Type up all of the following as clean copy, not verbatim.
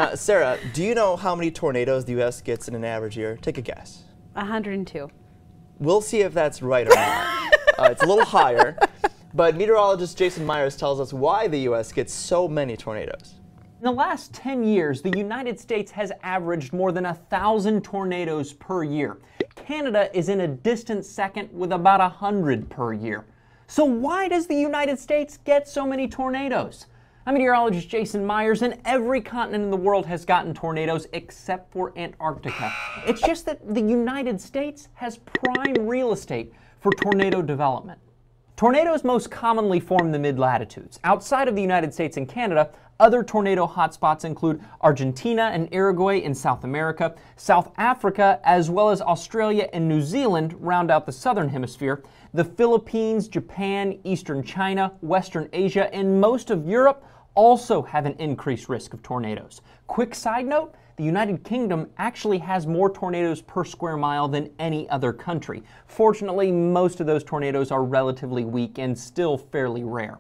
Now, Sarah, do you know how many tornadoes the U.S. gets in an average year? Take a guess. 102. We'll see if that's right or not. It's a little higher, but meteorologist Jason Meyers tells us why the U.S. gets so many tornadoes. In the last 10 years, the United States has averaged more than 1,000 tornadoes per year. Canada is in a distant second with about 100 per year. So why does the United States get so many tornadoes? I'm meteorologist Jason Meyers, and every continent in the world has gotten tornadoes except for Antarctica. It's just that the United States has prime real estate for tornado development. Tornadoes most commonly form in the mid-latitudes. Outside of the United States and Canada, other tornado hotspots include Argentina and Uruguay in South America, South Africa, as well as Australia and New Zealand round out the southern hemisphere. The Philippines, Japan, eastern China, western Asia, and most of Europe also have an increased risk of tornadoes. Quick side note, the United Kingdom actually has more tornadoes per square mile than any other country. Fortunately, most of those tornadoes are relatively weak and still fairly rare.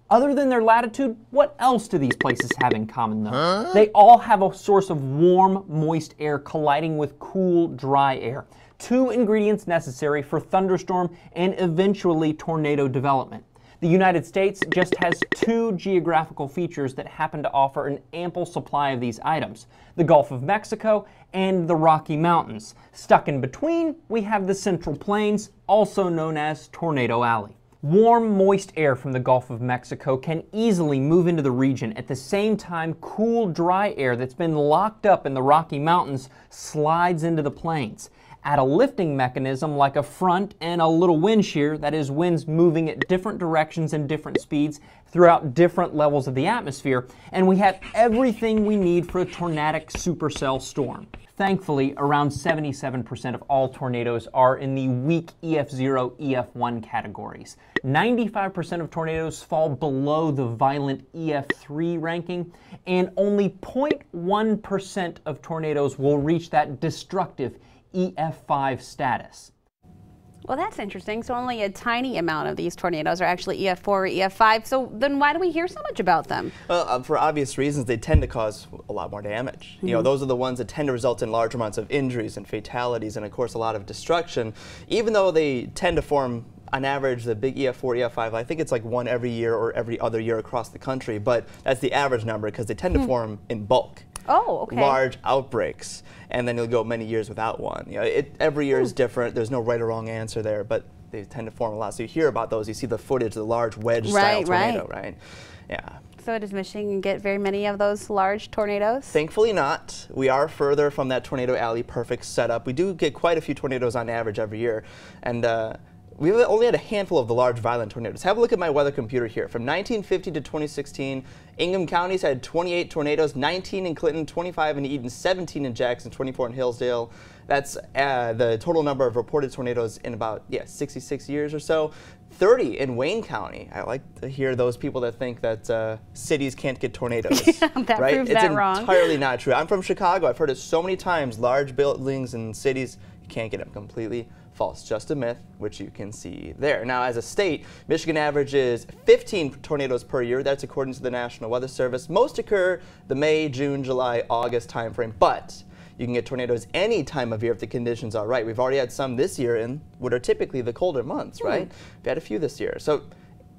Other than their latitude, what else do these places have in common though? They all have a source of warm, moist air colliding with cool, dry air. Two ingredients necessary for thunderstorm and eventually tornado development. The United States just has two geographical features that happen to offer an ample supply of these items: the Gulf of Mexico and the Rocky Mountains. Stuck in between, we have the Central Plains, also known as Tornado Alley. Warm, moist air from the Gulf of Mexico can easily move into the region. At the same time, cool, dry air that's been locked up in the Rocky Mountains slides into the plains. Add a lifting mechanism like a front and a little wind shear, that is, winds moving at different directions and different speeds throughout different levels of the atmosphere, and we have everything we need for a tornadic supercell storm. Thankfully, around 77% of all tornadoes are in the weak EF0, EF1 categories. 95% of tornadoes fall below the violent EF3 ranking, and only 0.1% of tornadoes will reach that destructive EF5 status. Well, that's interesting. So only a tiny amount of these tornadoes are actually EF4 or EF5. So then why do we hear so much about them? Well, for obvious reasons, they tend to cause a lot more damage. You know, those are the ones that tend to result in large amounts of injuries and fatalities and, of course, a lot of destruction. Even though they tend to form, on average, the big EF4, EF5, I think it's like one every year or every other year across the country, but that's the average number because they tend to form in bulk. Oh, okay. Large outbreaks, and then you'll go many years without one. You know, every year is different. There's no right or wrong answer there, but they tend to form a lot. So you hear about those. You see the footage, the large wedge-style tornado, right? Yeah. So does Michigan get very many of those large tornadoes? Thankfully not. We are further from that Tornado Alley perfect setup. We do get quite a few tornadoes on average every year, and we've only had a handful of the large violent tornadoes. Have a look at my weather computer here. From 1950 to 2016, Ingham counties had 28 tornadoes, 19 in Clinton, 25 in Eden, 17 in Jackson, 24 in Hillsdale. That's the total number of reported tornadoes in about 66 years or so. 30 in Wayne County. I like to hear those people that think that cities can't get tornadoes. Yeah, that right? proves that wrong. It's entirely not true. I'm from Chicago. I've heard it so many times. Large buildings and cities, you can't get them. Completely false. Just a myth, which you can see there. Now, as a state, Michigan averages 15 tornadoes per year. That's according to the National Weather Service. Most occur the May, June, July, August timeframe, but you can get tornadoes any time of year if the conditions are right. We've already had some this year in what are typically the colder months, right? We've had a few this year. So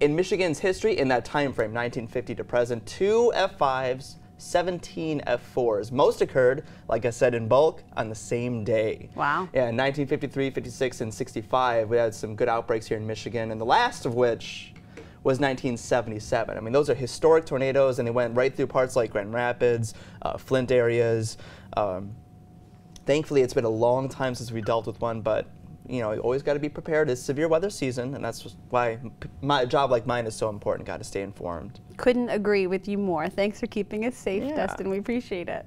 in Michigan's history, in that time frame, 1950 to present, 2 F5s, 17 F4s. Most occurred, like I said, in bulk on the same day. Wow. Yeah, in 1953, 56, and 65, we had some good outbreaks here in Michigan, and the last of which was 1977. I mean, those are historic tornadoes, and they went right through parts like Grand Rapids, Flint areas. Thankfully, it's been a long time since we dealt with one, but you know, you always got to be prepared. It's severe weather season, and that's why my job like mine is so important. Got to stay informed. Couldn't agree with you more. Thanks for keeping us safe, Yeah. Dustin. We appreciate it.